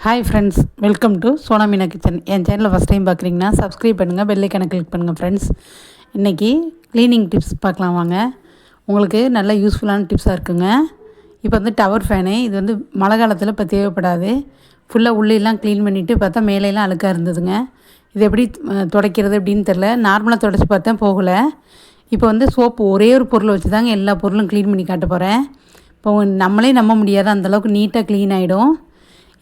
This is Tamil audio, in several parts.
Hi friends, welcome to Sona Meena kitchen. என் சேனலை ஃபஸ்ட் டைம் பார்க்குறீங்கன்னா சப்ஸ்கிரைப் பண்ணுங்கள், பெல் ஐக்கானை கிளிக் பண்ணுங்கள். ஃப்ரெண்ட்ஸ், இன்றைக்கி க்ளீனிங் டிப்ஸ் பார்க்கலாம் வாங்க. உங்களுக்கு நல்ல யூஸ்ஃபுல்லான டிப்ஸாக இருக்குங்க. இப்போ வந்து டவர் ஃபேனு இது வந்து மழை காலத்தில் இப்போ தேவைப்படாது. ஃபுல்லாக உள்ளெல்லாம் க்ளீன் பண்ணிவிட்டு பார்த்தா மேலையெல்லாம் அழுக்காக இருந்ததுங்க. இது எப்படி துடைக்கிறது அப்படின்னு தெரில. நார்மலாக துடைச்சி பார்த்தேன், போகலை. இப்போ வந்து சோப்பு ஒரே ஒரு பொருளை வச்சு தாங்க எல்லா பொருளும் க்ளீன் பண்ணி காட்ட போகிறேன். இப்போ நம்மளே நம்ப முடியாது, அந்தளவுக்கு நீட்டாக க்ளீன் ஆகிடும்.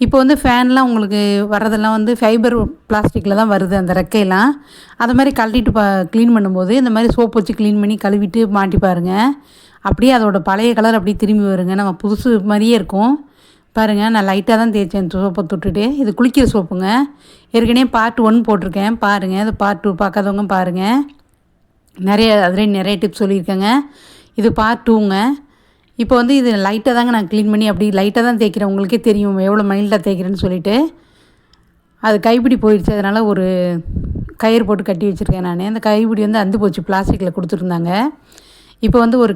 இப்போ வந்து ஃபேன்லாம் உங்களுக்கு வர்றதெல்லாம் வந்து ஃபைபர் பிளாஸ்டிக்கில் தான் வருது, அந்த ரெக்கையெல்லாம். அதை மாதிரி கழட்டிட்டு க்ளீன் பண்ணும்போது இந்த மாதிரி சோப்பு வச்சு க்ளீன் பண்ணி கழுவிட்டு மாட்டி பாருங்கள். அப்படியே அதோட பழைய கலர் அப்படியே திரும்பி வருங்க, நம்ம புதுசு மாதிரியே இருக்கும். பாருங்கள், நான் லைட்டாக தான் தேய்ச்சேன் சோப்பை தொட்டுட்டு. இது குளிக்கிற சோப்புங்க. ஏற்கனவே பார்ட் 1 போட்டிருக்கேன், பாருங்கள். அது பார்ட் 2 பார்க்காதவங்க பாருங்கள். அதுலேயும் நிறைய டிப்ஸ் சொல்லியிருக்கேங்க. இது பார்ட் 2ங்க. இப்போ வந்து இது லைட்டாக தாங்க நான் க்ளீன் பண்ணி அப்படி லைட்டாக தான் தேய்க்கிறேன். உங்களுக்கே தெரியும் எவ்வளோ மைல்டாக தேய்க்கிறேன்னு சொல்லிவிட்டு. அது கைப்பிடி போயிடுச்சு, அதனால் ஒரு கயிறு போட்டு கட்டி வச்சுருக்கேன் நான். அந்த கைப்பிடி வந்து அந்து போச்சு, பிளாஸ்டிக்கில் கொடுத்துருந்தாங்க. இப்போ வந்து ஒரு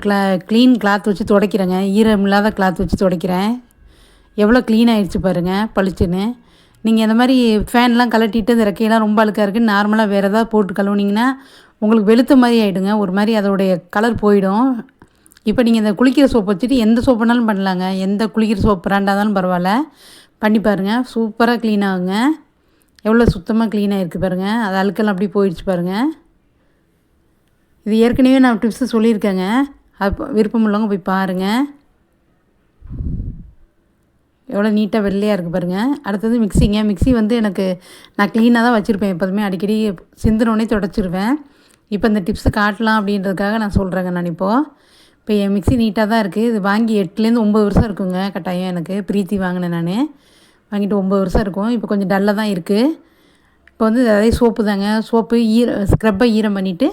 க்ளீன் கிளாத் வச்சு துடைக்கிறேங்க. ஈரம் இல்லாத கிளாத் வச்சு துடைக்கிறேன். எவ்வளோ க்ளீன் ஆகிடுச்சு பாருங்கள், பளிச்சுன்னு. நீங்கள் இந்த மாதிரி ஃபேன்லாம் கலட்டிட்டு இந்த ரெக்கையெல்லாம் ரொம்ப அழுக்காக இருக்குன்னு நார்மலாக வேறு ஏதாவது போட்டு கழுவுனிங்கன்னா உங்களுக்கு வெளுத்த மாதிரி ஆகிடுங்க. ஒரு மாதிரி அதோடைய கலர் போயிடும். இப்போ நீங்கள் இந்த குளிக்கிற சோப்பு வச்சுட்டு எந்த சோப்புனாலும் பண்ணலாங்க. எந்த குளிக்கிற சோப்பு பிராண்டாக இருந்தாலும் பரவாயில்ல, பண்ணி பாருங்கள். சூப்பராக க்ளீன் ஆகுங்க. எவ்வளோ சுத்தமாக க்ளீனாக இருக்குது பாருங்கள். அது அழுக்கெல்லாம் அப்படி போயிடுச்சு பாருங்கள். இது ஏற்கனவே நான் டிப்ஸு சொல்லியிருக்கேங்க. அது விருப்பம் உள்ளவங்க போய் பாருங்கள். எவ்வளோ நீட்டாக வெள்ளையாக இருக்குது பாருங்கள். அடுத்தது மிக்ஸிங்க. மிக்ஸி வந்து எனக்கு நான் க்ளீனாக தான் வச்சுருப்பேன் எப்போதுமே. அடிக்கடி சிந்தினோடனே தொடச்சிருவேன். இப்போ இந்த டிப்ஸு காட்டலாம் அப்படின்றதுக்காக நான் சொல்கிறேங்க. நான் இப்போ என் மிக்ஸி நீட்டாக தான் இருக்குது. இது வாங்கி 8லேருந்து 9 வருஷம் இருக்குங்க கட்டாயம். எனக்கு பிரீத்தி வாங்கினேன் நான். வாங்கிட்டு 9 வருஷம் இருக்கும். இப்போ கொஞ்சம் டல்லாக தான் இருக்குது. இப்போ வந்து அதே சோப்பு தாங்க. சோப்பு ஸ்க்ரப்பை ஈரம் பண்ணிவிட்டு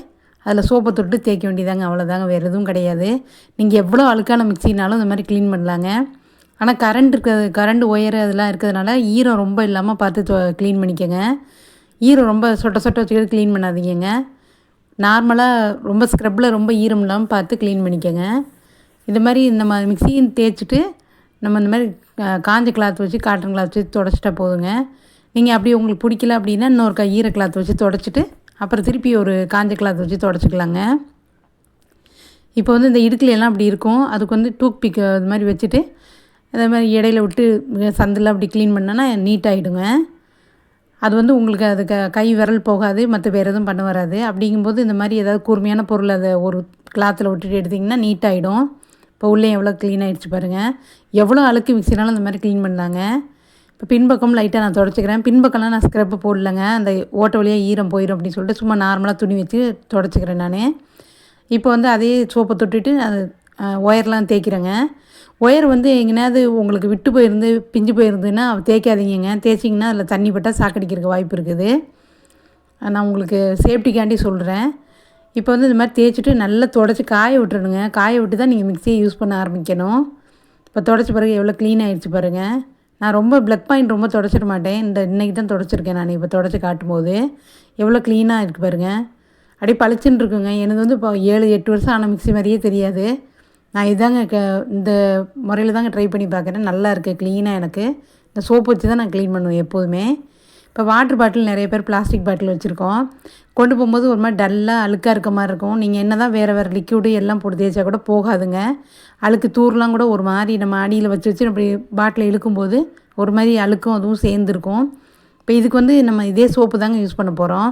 அதில் சோப்பை தொட்டு தேய்க்க வேண்டியதாங்க, அவ்வளோதாங்க. வேறு எதுவும் கிடையாது. நீங்கள் எவ்வளோ அழுக்கான மிக்ஸினாலும் இந்த மாதிரி க்ளீன் பண்ணலாங்க. ஆனால் கரண்ட் ஒயரு அதெல்லாம் இருக்கிறதுனால ஈரம் ரொம்ப இல்லாமல் பார்த்து க்ளீன் பண்ணிக்கோங்க. ஈரம் ரொம்ப சொட்ட வச்சுக்கிட்டு க்ளீன் பண்ணாதீங்க. நார்மலாக ரொம்ப ஸ்க்ரப்பில் ரொம்ப ஈரம் இல்லாமல் பார்த்து க்ளீன் பண்ணிக்கோங்க. இந்த மாதிரி மிக்ஸியும் தேய்ச்சிட்டு நம்ம இந்த மாதிரி காஞ்ச கிளாத் வச்சு காட்டன் கிளாத் வச்சு தொடச்சிட்டா போதுங்க. நீங்கள் அப்படி உங்களுக்கு பிடிக்கல அப்படின்னா இன்னொரு ஈர கிளாத் வச்சு தொடச்சிட்டு அப்புறம் திருப்பி ஒரு காஞ்ச கிளாத் வச்சு தொடச்சிக்கலாங்க. இப்போ வந்து இந்த இடுக்குலையெல்லாம் அப்படி இருக்கும். அதுக்கு வந்து டூத் பிக் இது மாதிரி வச்சுட்டு அதே மாதிரி இடையில விட்டு சந்தில் அப்படி க்ளீன் பண்ணோன்னா நீட்டாகிடுங்க. அது வந்து உங்களுக்கு அது கை விரல் போகாது, மற்ற வேறு எதுவும் பண்ண வராது. அப்படிங்கும்போது இந்த மாதிரி ஏதாவது கூர்மையான பொருள் அதை ஒரு கிளாத்தில் விட்டுட்டு எடுத்திங்கன்னா நீட்டாகிடும். இப்போ உள்ளே எவ்வளோ க்ளீன் ஆகிடுச்சு பாருங்கள். எவ்வளோ அழுக்கு மிக்ஸினாலும் இந்த மாதிரி க்ளீன் பண்ணாங்க. இப்போ பின்பக்கம் லைட்டாக நான் தொடச்சிக்கிறேன். பின்பக்கம்லாம் நான் ஸ்க்ரப்பு போடலைங்க. அந்த ஓட்ட வழியாக ஈரம் போயிடும் அப்படின்னு சொல்லிட்டு சும்மா நார்மலாக துணி வச்சு தொடச்சிக்கிறேன் நான். இப்போ வந்து அதே சோப்பை தொட்டுட்டு அது ஒயர்லாம் தேய்க்கிறேங்க. ஒயர் வந்து எங்கேனாவது உங்களுக்கு விட்டு போயிருந்து பிஞ்சு போயிருந்துன்னா தேய்க்காதீங்க. தேய்ச்சிங்கன்னா அதில் தண்ணி பட்டால் சாக்கடிக்கிறதுக்கு வாய்ப்பு இருக்குது. நான் உங்களுக்கு சேஃப்டிக்காண்டி சொல்கிறேன். இப்போ வந்து இந்த மாதிரி தேய்ச்சிட்டு நல்லா தொடச்சி காய விட்டுறணுங்க. காய விட்டு தான் நீங்கள் மிக்ஸியை யூஸ் பண்ண ஆரம்பிக்கணும். இப்போ தொடச்ச பிறகு எவ்வளோ க்ளீன் ஆகிடுச்சு பாருங்கள். நான் ரொம்ப ப்ளக் பாயிண்ட் ரொம்ப தொடச்சிட மாட்டேன். இன்றைக்கி தான் தொடச்சிருக்கேன் நான். இப்போ தொடச்சி காட்டும்போது எவ்வளோ க்ளீனாக இருக்குது பாருங்கள். அப்படியே பளிச்சுன்னு இருக்குங்க. எனக்கு வந்து இப்போ 7-8 வருஷம் ஆன மிக்ஸி மாதிரியே தெரியாது. நான் இதாங்க இந்த முறையில் தாங்க ட்ரை பண்ணி பார்க்குறேன். நல்லா இருக்குது க்ளீனாக. எனக்கு இந்த சோப்பு வச்சு தான் நான் க்ளீன் பண்ணுவேன் எப்போதுமே. இப்போ வாட்டர் பாட்டில் நிறைய பேர் பிளாஸ்டிக் பாட்டில் வச்சுருக்கோம். கொண்டு போகும்போது ஒரு மாதிரி டல்லாக அழுக்காக இருக்க மாதிரி இருக்கும். நீங்கள் என்ன தான் வேறு லிக்யூடு எல்லாம் போட்டு தேய்ச்சா கூட போகாதுங்க. அழுக்கு தூர்லாம் கூட ஒரு மாதிரி நம்ம அடியில் வச்சு அப்படி பாட்டில் இழுக்கும்போது ஒரு மாதிரி அழுக்கும் அதுவும் சேர்ந்துருக்கும். இப்போ இதுக்கு வந்து நம்ம இதே சோப்பு தாங்க யூஸ் பண்ண போகிறோம்.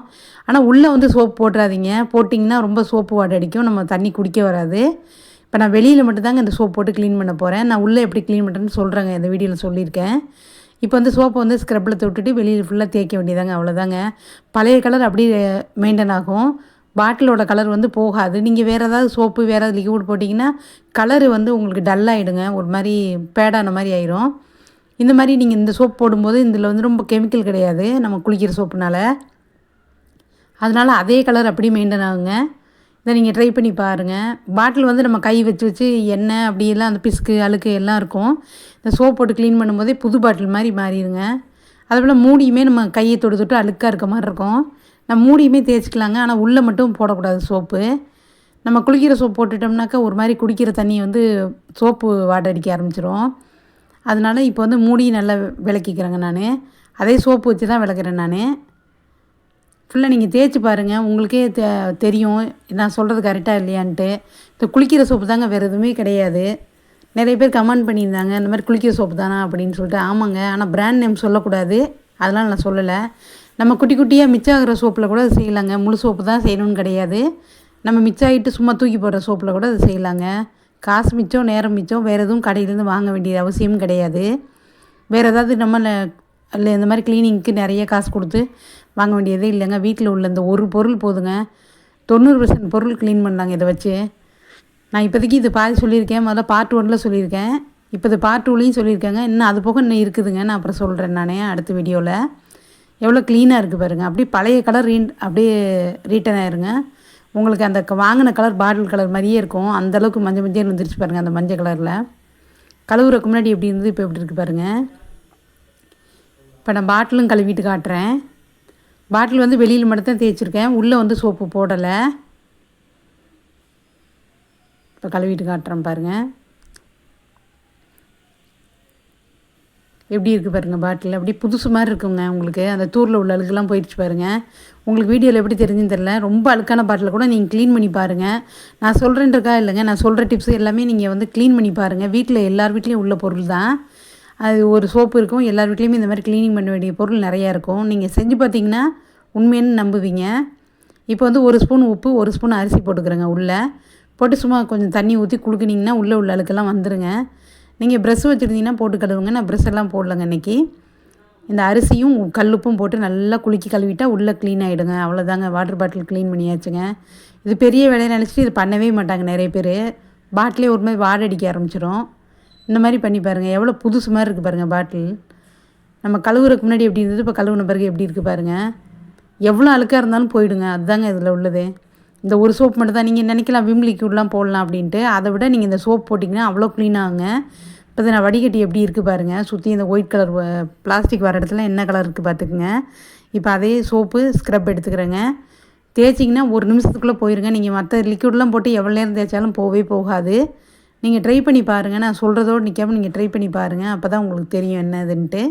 ஆனால் உள்ளே வந்து சோப்பு போட்டுறாதீங்க. போட்டிங்கன்னா ரொம்ப சோப்பு வாடை அடிக்கும், நம்ம தண்ணி குடிக்க வராது. இப்போ நான் வெளியில் மட்டும்தாங்க இந்த சோப் போட்டு க்ளீன் பண்ண போகிறேன். நான் உள்ளே எப்படி க்ளீன் பண்ணுறேன்னு சொல்கிறேங்க, இந்த வீடியோவில் சொல்லியிருக்கேன். இப்போ வந்து சோப்பை வந்து ஸ்க்ரப்பில் தொட்டுட்டு வெளியில் ஃபுல்லாக தேய்க்க வேண்டியதாங்க, அவ்வளோதாங்க. பழைய கலர் அப்படியே மெயின்டைன் ஆகும். பாட்டிலோட கலர் வந்து போகாது. நீங்கள் வேறு ஏதாவது சோப்பு வேறு ஏதாவது லிக்விட் போட்டிங்கன்னா கலரு வந்து உங்களுக்கு டல்லாகிடுங்க, ஒரு மாதிரி பேடான மாதிரி ஆயிரும். இந்த மாதிரி நீங்கள் இந்த சோப் போடும்போது இதில் வந்து ரொம்ப கெமிக்கல் கிடையாது நம்ம குளிக்கிற சோப்புனால. அதனால் அதே கலர் அப்படியே மெயின்டைன் ஆகுங்க. இதை நீங்கள் ட்ரை பண்ணி பாருங்கள். பாட்டில் வந்து நம்ம கை வச்சு எண்ணெய் அப்படியெல்லாம் அந்த பிஸ்கு அழுக்கு எல்லாம் இருக்கும். இந்த சோப் போட்டு க்ளீன் பண்ணும்போதே புது பாட்டில் மாதிரி மாறிடுங்க. அதுபோல் மூடியுமே நம்ம கையை தொட்டு அழுக்காக இருக்க மாதிரி இருக்கும். நம்ம மூடியுமே தேய்ச்சிக்கலாங்க. ஆனால் உள்ளே மட்டும் போடக்கூடாது சோப்பு. நம்ம குளிக்கிற சோப்பு போட்டுட்டோம்னாக்கா ஒரு மாதிரி குடிக்கிற தண்ணி வந்து சோப்பு வாடை அடிக்க ஆரம்பிச்சிடும். அதனால் இப்போ வந்து மூடி நல்லா விளக்கிக்கிறேங்க நான். அதே சோப்பு வச்சு தான் விளக்குறேன் நான். ஃபுல்லாக நீங்கள் தேய்ச்சி பாருங்கள், உங்களுக்கே தெரியும் நான் சொல்கிறது கரெக்டாக இல்லையான்ட்டு. இந்த குளிக்கிற சோப்பு தாங்க, வேறு எதுவுமே கிடையாது. நிறைய பேர் கமெண்ட் பண்ணியிருந்தாங்க, இந்த மாதிரி குளிக்கிற சோப்பு தானா அப்படின்னு சொல்லிட்டு. ஆமாங்க, ஆனால் பிராண்ட் நேம் சொல்லக்கூடாது, அதெல்லாம் நான் சொல்லலை. நம்ம குட்டி குட்டியாக மிச்சம் ஆகிற சோப்பில் கூட அது செய்யலாங்க. முழு சோப்பு தான் செய்யணும்னு கிடையாது. நம்ம மிச்சம் ஆகிட்டு சும்மா தூக்கி போடுற சோப்பில் கூட அது செய்யலாங்க. காசு மிச்சம், நேரம் மிச்சம். வேறு எதுவும் கடையிலேருந்து வாங்க வேண்டிய அவசியம் கிடையாது. வேறு ஏதாவது நம்ம இல்லை இந்த மாதிரி க்ளீனிங்க்கு நிறைய காசு கொடுத்து வாங்க வேண்டியதே இல்லைங்க. வீட்டில் உள்ள இந்த ஒரு பொருள் போதுங்க, 90% பொருள் க்ளீன் பண்ணலாங்க இதை வச்சு. நான் இப்போதைக்கு இது பாதி சொல்லியிருக்கேன். முதல்ல பார்ட் 1ல் சொல்லியிருக்கேன், இப்போ இது பார்ட் 2லையும் சொல்லியிருக்கேங்க. இன்னும் அது போக இன்னும் இருக்குதுங்க, நான் அப்புறம் சொல்கிறேன் நான் அடுத்த வீடியோவில். எவ்வளோ க்ளீனாக இருக்குது பாருங்கள். அப்படியே பழைய கலர் அப்படியே ரீட்டன் ஆயிருங்க. உங்களுக்கு அந்த வாங்கின கலர் பாட்டில் கலர் மாதிரியே இருக்கும். அந்தளவுக்கு மஞ்சள் மஞ்சள் வந்துருச்சு பாருங்கள். அந்த மஞ்சள் கலரில் கழுவுறதுக்கு முன்னாடி எப்படி இருந்தது, இப்போ எப்படி இருக்குது பாருங்கள். இப்போ நான் பாட்டிலும் கழுவிட்டு காட்டுறேன். பாட்டில் வந்து வெளியில் மட்டும் தான் தேய்ச்சிருக்கேன், உள்ளே வந்து சோப்பு போடலை. இப்போ கழுவிட்டு காட்டுறேன் பாருங்கள், எப்படி இருக்குது பாருங்கள். பாட்டில் அப்படி புதுசு மாதிரி இருக்குங்க. உங்களுக்கு அந்த தூரில் உள்ள அழுக்கெல்லாம் போயிடுச்சு பாருங்கள். உங்களுக்கு வீடியோவில் எப்படி தெரிஞ்சுன்னு தெரில. ரொம்ப அழுக்கான பாட்டில் கூட நீங்கள் க்ளீன் பண்ணி பாருங்கள். நான் சொல்கிறேன்றக்கா இல்லைங்க, நான் சொல்கிற டிப்ஸ் எல்லாமே நீங்கள் வந்து க்ளீன் பண்ணி பாருங்கள். வீட்டில் எல்லார் வீட்லேயும் உள்ள பொருள் தான் அது. ஒரு சோப்பு இருக்கும், எல்லார் வீட்லேயுமே இந்த மாதிரி க்ளீனிங் பண்ண வேண்டிய பொருள் நிறையா இருக்கும். நீங்கள் செஞ்சு பார்த்தீங்கன்னா உண்மைன்னு நம்புவீங்க. இப்போ வந்து 1 ஸ்பூன் உப்பு, 1 ஸ்பூன் அரிசி போட்டுக்கிறேங்க. உள்ளே போட்டு சும்மா கொஞ்சம் தண்ணி ஊற்றி குளுக்குனிங்கன்னா உள்ளே உள்ள அழுக்கெல்லாம் வந்துடுங்க. நீங்கள் ப்ரெஷ் வச்சுருந்தீங்கன்னா போட்டு கழுவுங்க. நான் ப்ரெஷ் எல்லாம் போடலைங்க இன்றைக்கி. இந்த அரிசியும் கல்லுப்பும் போட்டு நல்லா குலுக்கி கழுவிட்டால் உள்ளே க்ளீன் ஆகிடுங்க. அவ்வளோதாங்க, வாட்டர் பாட்டில் க்ளீன் பண்ணியாச்சுங்க. இது பெரிய வேலையை நினச்சிட்டு இது பண்ணவே மாட்டாங்க நிறைய பேர். பாட்டிலே ஒரு மாதிரி வாடை அடிக்க ஆரம்பிச்சிடும். இந்த மாதிரி பண்ணி பாருங்கள், எவ்வளோ புதுசு மாதிரி இருக்குது பாருங்கள் பாட்டில். நம்ம கழுவுறதுக்கு முன்னாடி எப்படி இருந்தது, இப்போ கழுவுன பிறகு எப்படி இருக்குது பாருங்கள். எவ்வளோ அழுக்காக இருந்தாலும் போயிடுங்க. அதுதாங்க இதில் உள்ளது. இந்த ஒரு சோப் மட்டும் தான். நீங்கள் நினைக்கலாம் விம் லிக்விட்லாம் போடலாம் அப்படின்ட்டு, அதை விட நீங்கள் இந்த சோப் போட்டிங்கன்னா அவ்வளோ க்ளீனாகுங்க. இப்போ நான் வடிகட்டி எப்படி இருக்குது பாருங்கள். சுற்றி இந்த ஒயிட் கலர் பிளாஸ்டிக் வர இடத்துல என்ன கலர் இருக்குது பார்த்துக்குங்க. இப்போ அதே சோப்பு ஸ்க்ரப் எடுத்துக்கிறேங்க. தேய்ச்சிங்கன்னா 1 நிமிஷத்துக்குள்ளே போயிருங்க. நீங்கள் மற்ற லிக்விட்லாம் போட்டு எவ்வளோ நேரம் தேய்ச்சாலும் போகவே போகாது. நீங்கள் ட்ரை பண்ணி பாருங்கள். நான் சொல்கிறதோடு நிற்காமல் நீங்கள் ட்ரை பண்ணி பாருங்கள். அப்போ தான் உங்களுக்கு தெரியும் என்னதுன்ட்டு.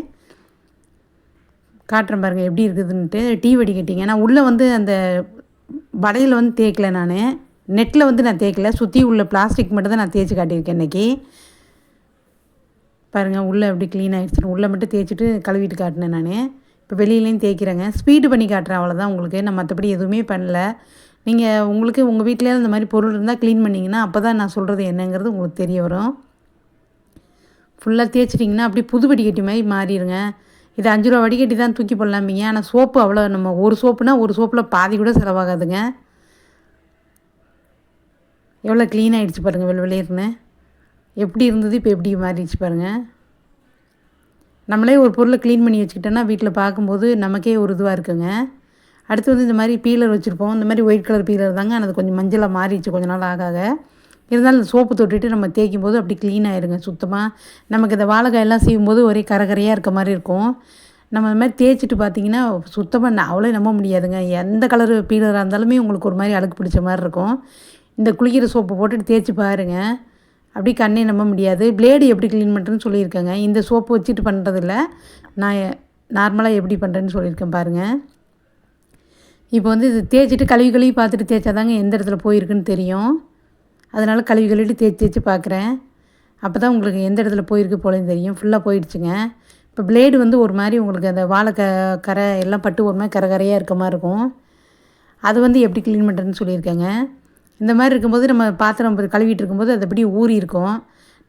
காட்டுறேன் பாருங்கள் எப்படி இருக்குதுன்ட்டு. டீ வடிகட்டிங்க. நான் உள்ளே வந்து அந்த வடையில் வந்து தேய்க்கலை, நான் நெட்டில் வந்து நான் தேய்க்கலை. சுற்றி உள்ள பிளாஸ்டிக் மட்டும் தான் நான் தேய்ச்சி காட்டியிருக்கேன் இன்றைக்கி. பாருங்கள் உள்ளே எப்படி க்ளீன் ஆகிடுச்சு. உள்ளே மட்டும் தேய்ச்சிட்டு கழுவிட்டு காட்டினேன் நான். இப்போ வெளியிலையும் தேய்க்கிறேங்க. ஸ்பீடு பண்ணி காட்டுறேன், அவ்வளோதான் உங்களுக்கு. நான் மற்றபடி எதுவுமே பண்ணல. நீங்கள் உங்களுக்கு உங்கள் வீட்டிலேயே இந்த மாதிரி பொருள் இருந்தால் க்ளீன் பண்ணிங்கன்னா அப்போ தான் நான் சொல்கிறது என்னங்கிறது உங்களுக்கு தெரிய வரும். ஃபுல்லாக தேய்ச்சிட்டிங்கன்னா அப்படியே புது வடிகட்டி மாதிரி மாறிடுங்க. இது 5 ரூபா வடிகட்டி தான் தூக்கி போடலாம்பீங்க. ஆனால் சோப்பு அவ்வளோ, நம்ம ஒரு சோப்புனா ஒரு சோப்பில் பாதி கூட செலவாகாதுங்க. எவ்வளோ க்ளீன் ஆகிடுச்சு பாருங்கள், வெளியேறுன்னு. எப்படி இருந்தது இப்போ எப்படி மாறிடுச்சு பாருங்கள். நம்மளே ஒரு பொருளை க்ளீன் பண்ணி வச்சுக்கிட்டோன்னா வீட்டில் பார்க்கும்போது நமக்கே ஒரு இதுவாக இருக்குங்க. அடுத்து வந்து இந்த மாதிரி பீலர் வச்சுருப்போம். இந்த மாதிரி ஒயிட் கலர் பீலர் தாங்க. அது கொஞ்சம் மஞ்சளாக மாறிடுச்சு கொஞ்ச நாள் ஆக. இருந்தாலும் இந்த சோப்பு தொட்டுட்டு நம்ம தேய்க்கும் போது அப்படி க்ளீன் ஆகிருங்க சுத்தமாக. நமக்கு இந்த வாழைக்காயெல்லாம் செய்யும்போது ஒரே கரையாக இருக்க மாதிரி இருக்கும். நம்ம இந்த மாதிரி தேய்ச்சிட்டு பார்த்தீங்கன்னா சுத்தமாக அவ்வளோ நம்ப முடியாதுங்க. எந்த கலர் பீலராக இருந்தாலுமே உங்களுக்கு ஒரு மாதிரி அழுக்கு பிடிச்ச மாதிரி இருக்கும். இந்த குளிக்கிற சோப்பு போட்டுட்டு தேய்ச்சி பாருங்கள், அப்படி கண்ணே நம்ப முடியாது. பிளேடு எப்படி க்ளீன் பண்ணுறேன்னு சொல்லியிருக்கேங்க. இந்த சோப்பு வச்சுட்டு பண்ணுறதில்ல, நான் நார்மலாக எப்படி பண்ணுறேன்னு சொல்லியிருக்கேன் பாருங்கள். இப்போ வந்து இது தேய்ச்சிட்டு கழுவி பார்த்துட்டு தேய்ச்சா தாங்க எந்த இடத்துல போயிருக்குன்னு தெரியும். அதனால் கழுவிட்டு தேய்ச்சி பார்க்குறேன். அப்போ தான் உங்களுக்கு எந்த இடத்துல போயிருக்கு போலேன்னு தெரியும். ஃபுல்லாக போயிடுச்சுங்க. இப்போ பிளேடு வந்து ஒரு மாதிரி உங்களுக்கு அந்த கரை எல்லாம் பட்டு ஒரு மாதிரி கரையாக இருக்க மாதிரி இருக்கும். அது வந்து எப்படி க்ளீன் பண்ணுறதுன்னு சொல்லியிருக்கேங்க. இந்த மாதிரி இருக்கும்போது நம்ம பாத்திரம் கழுவிட்டு இருக்கும்போது அது எப்படி ஊறி இருக்கும்.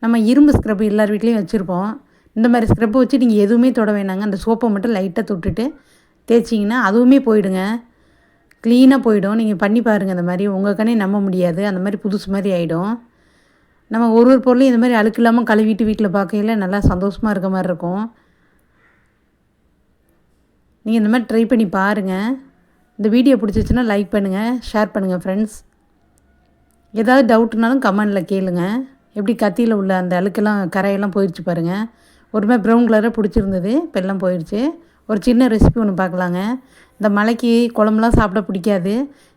நம்ம இரும்பு ஸ்க்ரப் எல்லார் வீட்லேயும் வச்சுருப்போம். இந்த மாதிரி ஸ்க்ரப்பை வச்சு நீங்கள் எதுவுமே தொட வேணாங்க. அந்த சோப்பை மட்டும் லைட்டாக தொட்டுட்டு தேய்ச்சிங்கன்னா அதுவுமே போயிடுங்க, க்ளீனாக போயிடும். நீங்கள் பண்ணி பாருங்கள். அந்த மாதிரி உங்கள் கண்ணே நம்ப முடியாது, அந்த மாதிரி புதுசு மாதிரி ஆகிடும். நம்ம ஒரு பொருளையும் இந்த மாதிரி அழுக்கு இல்லாமல் கழுவிட்டு வீட்டில் பார்க்கையில் நல்லா சந்தோஷமாக இருக்க மாதிரி இருக்கும். நீங்கள் இந்த மாதிரி ட்ரை பண்ணி பாருங்கள். இந்த வீடியோ பிடிச்சிச்சின்னா லைக் பண்ணுங்கள், ஷேர் பண்ணுங்கள் ஃப்ரெண்ட்ஸ். ஏதாவது டவுட்னாலும் கமெண்டில் கேளுங்க. எப்படி கத்தியில் உள்ள அந்த அழுக்கெல்லாம் கரையெல்லாம் போயிடுச்சு பாருங்கள். ஒரு மாதிரி ப்ரௌன் கலராக பிடிச்சிருந்தது, இப்போ எல்லாம் போயிடுச்சு. ஒரு சின்ன ரெசிபி ஒன்று பார்க்கலாங்க. இந்த மலைக்கு குழம்புலாம் சாப்பிட பிடிக்காது,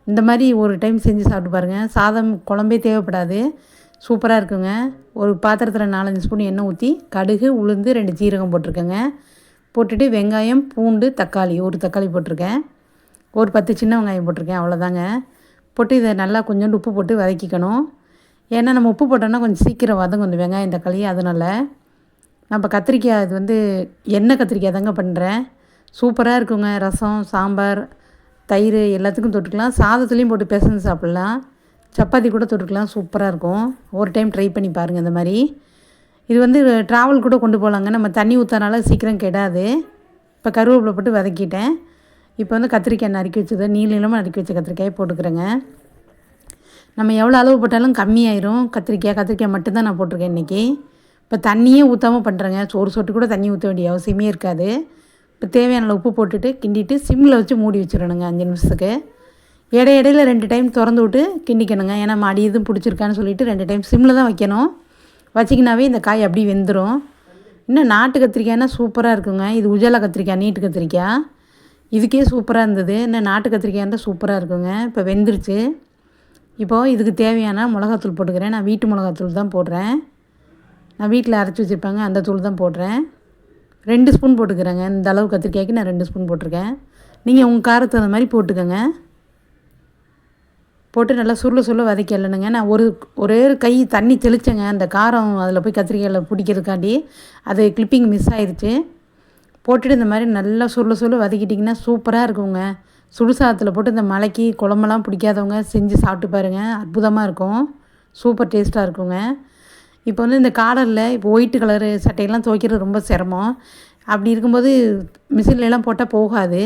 இந்த மாதிரி ஒரு டைம் செஞ்சு சாப்பிட்டு பாருங்கள். சாதம் குழம்பே தேவைப்படாது, சூப்பராக இருக்குங்க. ஒரு பாத்திரத்தில் 4-5 ஸ்பூன் எண்ணெய் ஊற்றி கடுகு, உளுந்து, 2 ஜீரகம் போட்டிருக்கேங்க. போட்டுட்டு வெங்காயம், பூண்டு, தக்காளி, ஒரு தக்காளி போட்டிருக்கேன். ஒரு 10 சின்ன வெங்காயம் போட்டிருக்கேன். அவ்வளோதாங்க. போட்டு இதை நல்லா கொஞ்சோண்டு உப்பு போட்டு வதக்கிக்கணும். ஏன்னா நம்ம உப்பு போட்டோம்னா கொஞ்சம் சீக்கிரம் வதங்கும் இந்த வெங்காயம் தக்காளி. அதனால் நம்ம கத்திரிக்காய் இது வந்து எண்ணெய் கத்திரிக்காய் தாங்க பண்ணுறேன். சூப்பராக இருக்குங்க. ரசம், சாம்பார், தயிர் எல்லாத்துக்கும் தொட்டுக்கலாம். சாதத்துலேயும் போட்டு பிசைஞ்சு சாப்பிட்லாம். சப்பாத்தி கூட தொட்டுக்கலாம். சூப்பராக இருக்கும். ஒரு டைம் ட்ரை பண்ணி பாருங்கள் இந்த மாதிரி. இது வந்து ட்ராவல் கூட கொண்டு போகலாங்க. நம்ம தண்ணி ஊற்றனால சீக்கிரம் கெடாது. இப்போ கருவேப்பிலை போட்டு வதக்கிட்டேன். இப்போ வந்து கத்திரிக்காய் நறுக்கி வச்சதை நீளமாக நறுக்கி வச்ச கத்திரிக்காயை போட்டுக்கிறேங்க. நம்ம எவ்வளோ அளவு போட்டாலும் கம்மியாயிரும். கத்திரிக்காய் மட்டும்தான் நான் போட்டிருக்கேன் இன்றைக்கி. இப்போ தண்ணியே ஊற்றாமல் பண்ணுறேங்க. ஒரு சொட்டு கூட தண்ணி ஊற்ற வேண்டிய அவசியமே இருக்காது. இப்போ தேவையான உப்பு போட்டுட்டு கிண்டிட்டு சிம்மில் வச்சு மூடி வச்சிடணுங்க 5 நிமிஷத்துக்கு. இடையில 2 டைம் திறந்து விட்டு கிண்டிக்கணுங்க. ஏன்னா அடி எதுவும் பிடிச்சிருக்கான்னு சொல்லிவிட்டு 2 டைம் சிம்மில் தான் வைக்கணும். வச்சிங்கனாவே இந்த காய் அப்படியே வெந்துடும். இன்னும் நாட்டு கத்திரிக்காய்னா சூப்பராக இருக்குங்க. இது உஜாலா கத்திரிக்காய், நீட்டு கத்திரிக்காய். இதுக்கே சூப்பராக இருந்தது. இன்னும் நாட்டு கத்திரிக்காய் இருந்தால் சூப்பராக இருக்குங்க. இப்போ வெந்துருச்சு. இப்போது இதுக்கு தேவையான மிளகாத்தூள் போட்டுக்கிறேன். நான் வீட்டு மிளகாத்தூள் தான் போடுறேன். நான் வீட்டில் அரைச்சி வச்சுருப்பாங்க அந்த தூள் தான் போடுறேன். 2 ஸ்பூன் போட்டுக்கிறேங்க. இந்த அளவு கத்திரிக்காய்க்கு நான் 2 ஸ்பூன் போட்டிருக்கேன். நீங்கள் உங்கள் காரத்துக்கு அந்த மாதிரி போட்டுக்கோங்க. போட்டு நல்லா சுருள வதக்கி இல்லைனுங்க. நான் ஒரே கை தண்ணி தெளித்தேங்க. அந்த காரம் அதில் போய் கத்திரிக்காயில் பிடிக்கிறதுக்காண்டி அது கிளிப்பிங் மிஸ் ஆயிடுச்சு. போட்டுட்டு இந்த மாதிரி நல்லா சுருள வதக்கிட்டிங்கன்னா சூப்பராக இருக்குங்க. சுடுசாதத்தில் போட்டு இந்த மலைக்கு குழம்பெல்லாம் பிடிக்காதவங்க செஞ்சு சாப்பிட்டு பாருங்கள். அற்புதமாக இருக்கும். சூப்பர் டேஸ்ட்டாக இருக்குங்க. இப்போ வந்து இந்த காலரில் இப்போ ஒயிட்டு கலரு சட்டையெல்லாம் துவைக்கிறது ரொம்ப சிரமம். அப்படி இருக்கும்போது மிஷின்லலாம் போட்டால் போகாது.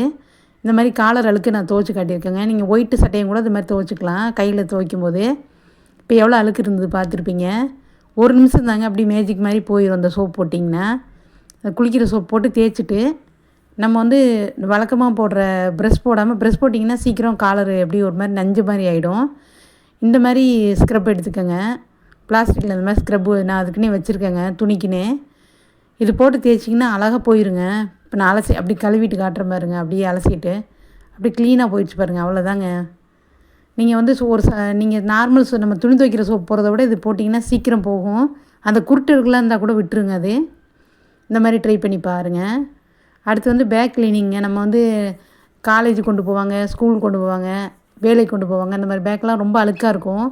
இந்த மாதிரி காலர் அழுக்கு நான் துவைச்சி காட்டியிருக்கேங்க. நீங்கள் ஒயிட்டு சட்டையும் கூட இது மாதிரி துவைச்சிக்கலாம் கையில் துவைக்கும் போது. இப்போ எவ்வளோ அழுக்கு இருந்தது பார்த்துருப்பீங்க. 1 நிமிஷம் தாங்க அப்படி மேஜிக் மாதிரி போயிடும் அந்த சோப் போட்டிங்கன்னா. குளிக்கிற சோப் போட்டு தேய்ச்சிட்டு நம்ம வந்து வழக்கமாக போடுற ப்ரெஷ் போடாமல் ப்ரெஷ் போட்டிங்கன்னா சீக்கிரம் காலரு எப்படி ஒரு மாதிரி நஞ்சு மாதிரி ஆகிடும். இந்த மாதிரி ஸ்க்ரப் எடுத்துக்கோங்க. பிளாஸ்டிக்கில் இந்த மாதிரி ஸ்க்ரப்பு நான் அதுக்குன்னே வச்சுருக்கேங்க துணிக்குன்னே. இது போட்டு தேய்ச்சிங்கன்னா அழகாக போயிருங்க. இப்போ நான் அப்படி கழுவிட்டு காட்டுற பாருங்க. அப்படியே அலசிட்டு அப்படி க்ளீனாக போயிடுச்சு பாருங்கள். அவ்வளோதாங்க. நீங்கள் வந்து நீங்கள் நார்மல் நம்ம துணி துவைக்கிற சோப் போகிறத விட இது போட்டிங்கன்னா சீக்கிரம் போகும். அந்த குருட்டு இருக்கலாம் இருந்தால் கூட விட்டுருங்க. அது இந்த மாதிரி ட்ரை பண்ணி பாருங்கள். அடுத்து வந்து பேக் க்ளீனிங்க. நம்ம வந்து காலேஜ் கொண்டு போவாங்க, ஸ்கூல் கொண்டு போவாங்க, வேலைக்கு கொண்டு போவாங்க. அந்த மாதிரி பேக்கெலாம் ரொம்ப அழுக்காக இருக்கும்.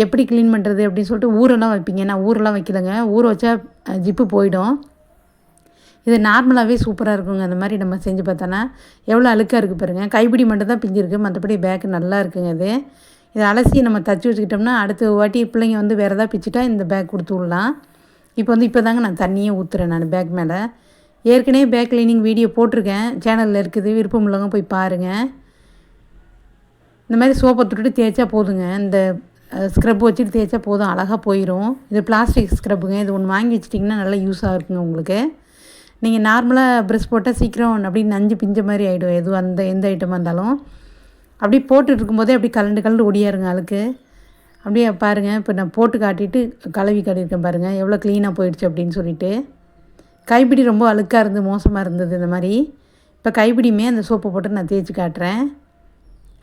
எப்படி க்ளீன் பண்ணுறது அப்படின்னு சொல்லிட்டு ஊரெல்லாம் வைப்பீங்க. நான் ஊரெல்லாம் வைக்கலைங்க. ஊற வச்சா ஜிப்பு போயிடும். இது நார்மலாகவே சூப்பராக இருக்குங்க. அந்த மாதிரி நம்ம செஞ்சு பார்த்தோன்னா எவ்வளோ அழுக்காக இருக்குது பாருங்கள். கைப்பிடி மட்டும் தான் பிஞ்சிருக்கு, மற்றபடி பேக்கு நல்லா இருக்குங்க. இதை அலசி நம்ம தச்சு வச்சுக்கிட்டோம்னா அடுத்த வாட்டி பிள்ளைங்க வந்து வேறு எதாவது பிச்சுட்டா இந்த பேக் கொடுத்து விடலாம். இப்போ தாங்க நான் தண்ணியே ஊற்றுறேன் நான் பேக் மேலே. ஏற்கனவே பேக் க்ளீனிங் வீடியோ போட்டிருக்கேன், சேனலில் இருக்குது. விருப்பம் உள்ளவங்க போய் பாருங்கள். இந்த மாதிரி சோப்பை தொட்டுட்டு தேய்ச்சா போதுங்க. இந்த ஸ்க்ரப் வச்சுட்டு தேய்ச்சா போதும், அழகாக போயிடும். இது பிளாஸ்டிக் ஸ்க்ரப்புங்க. இது ஒன்று வாங்கி வச்சிட்டிங்கன்னா நல்லா யூஸாக இருக்குங்க உங்களுக்கு. நீங்கள் நார்மலாக ப்ரெஷ் போட்டால் சீக்கிரம் அப்படி நஞ்சு பிஞ்ச மாதிரி ஆகிடும். எதுவும் எந்த ஐட்டமாக இருந்தாலும் அப்படி போட்டுட்டு இருக்கும்போதே அப்படி கலண்டு ஒடியாருங்க அழுக்கு. அப்படியே பாருங்கள். இப்போ நான் போட்டு காட்டிட்டு கழுவி காட்டியிருக்கேன் பாருங்கள் எவ்வளோ க்ளீனாக போயிடுச்சு அப்படின்னு சொல்லிட்டு. கைப்பிடி ரொம்ப அழுக்காக இருந்து மோசமாக இருந்தது இந்த மாதிரி. இப்போ கைப்பிடியுமே அந்த சோப்பை போட்டு நான் தேய்ச்சி காட்டுறேன்.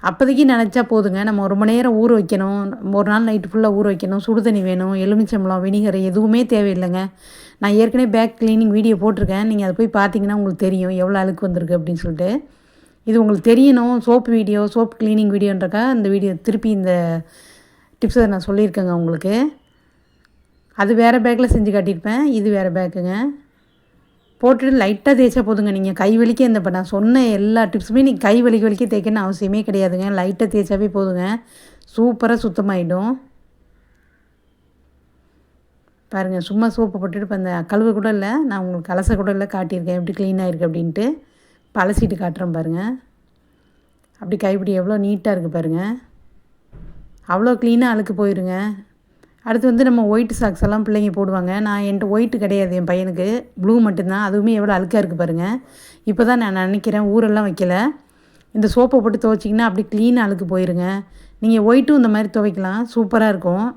அப்போதைக்கு நினச்சா போதுங்க. நம்ம 1 மணி நேரம் ஊற வைக்கணும், ஒரு நாள் நைட்டு ஃபுல்லாக ஊற வைக்கணும். சுடு தண்ணி வேணும், எலுமிச்சம்பழம், வினிகர் எதுவுமே தேவையில்லைங்க. நான் ஏற்கனவே பேக் க்ளீனிங் வீடியோ போட்டிருக்கேன். நீங்கள் அதை போய் பார்த்தீங்கன்னா உங்களுக்கு தெரியும் எவ்வளோ அழுக்கு வந்திருக்கு அப்படின்னு சொல்லிட்டு. இது உங்களுக்கு தெரியணும். சோப் க்ளீனிங் வீடியோன்றக்கா இந்த வீடியோ திருப்பி இந்த டிப்ஸை நான் சொல்லியிருக்கேங்க உங்களுக்கு. அது வேறு பேக்கில் செஞ்சு காட்டியிருப்பேன், இது வேறு பேக்குங்க. போட்டுட்டு லைட்டாக தேய்ச்சா போதுங்க. நீங்கள் கை வலிக்க இப்போ நான் சொன்ன எல்லா டிப்ஸுமே நீங்கள் கை வலிக்க தேய்க்கணும்னு அவசியமே கிடையாதுங்க. லைட்டாக தேய்ச்சாவே போதுங்க, சூப்பராக சுத்தமாகிடும். பாருங்கள், சும்மா சோப்பை போட்டுட்டு இப்போ அந்த கழுவ கூட இல்லை, நான் உங்களுக்கு அலச கூட இல்லை, காட்டியிருக்கேன் எப்படி க்ளீனாக இருக்குது அப்படின்ட்டு. இப்போ அலசிட்டு காட்டுறேன் பாருங்கள். அப்படி கைப்பிடி எவ்வளோ நீட்டாக இருக்குது பாருங்கள். அவ்வளோ க்ளீனாக அழுக்கு போயிருங்க. அடுத்து வந்து நம்ம ஒயிட் சாக்ஸ் எல்லாம் பிள்ளைங்க போடுவாங்க. நான் என்கிட்ட ஒயிட்டு கிடையாது, என் பையனுக்கு ப்ளூ மட்டும்தான். அதுவுமே எவ்வளோ அழுக்காக இருக்குது பாருங்கள். இப்போ தான் நான் நினைக்கிறேன், ஊரெல்லாம் வைக்கல. இந்த சோப்பை போட்டு துவைச்சிங்கன்னா அப்படி க்ளீனாக அழுக்கு போயிருங்க. நீங்கள் ஒயிட்டும் இந்த மாதிரி துவைக்கலாம், சூப்பராக இருக்கும்.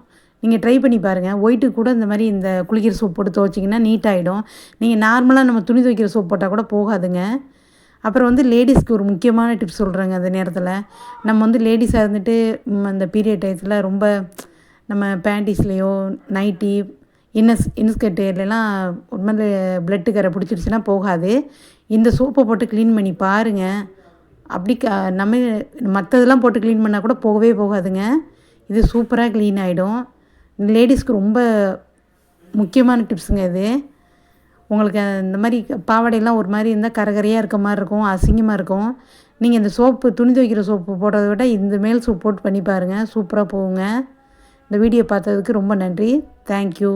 நீங்கள் ட்ரை பண்ணி பாருங்கள். ஒயிட்டு கூட இந்த மாதிரி இந்த குளிக்கிற சோப் போட்டு துவைச்சிங்கன்னா நீட்டாகிடும். நீங்கள் நார்மலாக நம்ம துணி துவைக்கிற சோப் போட்டால் கூட போகாதுங்க. அப்புறம் வந்து லேடிஸ்க்கு ஒரு முக்கியமான டிப்ஸ் சொல்கிறேங்க. அந்த நேரத்தில் நம்ம வந்து லேடிஸாக இருந்துட்டு அந்த பீரியட் டயத்தில் ரொம்ப நம்ம பேண்டிஸ்லேயோ நைட்டி இன்ஸ்கர்ட்லாம் உண்மையிலே பிளட்டு கரை பிடிச்சிருச்சுன்னா போகாது. இந்த சோப்பை போட்டு க்ளீன் பண்ணி பாருங்கள். அப்படி நம்ம மற்றதெல்லாம் போட்டு க்ளீன் பண்ணால் கூட போகவே போகாதுங்க. இது சூப்பராக க்ளீன் ஆகிடும். லேடிஸ்க்கு ரொம்ப முக்கியமான டிப்ஸுங்க இது. உங்களுக்கு இந்த மாதிரி பாவாடையெல்லாம் ஒரு மாதிரி இருந்தால் கரையாக இருக்க மாதிரி இருக்கும், அசிங்கமாக இருக்கும். நீங்கள் இந்த சோப்பு துணி துவைக்கிற சோப்பு போடுறத விட இந்த மேல் சோப் போட்டு பண்ணி பாருங்கள், சூப்பராக போகுங்க. இந்த வீடியோ பார்த்ததுக்கு ரொம்ப நன்றி. தேங்க்யூ.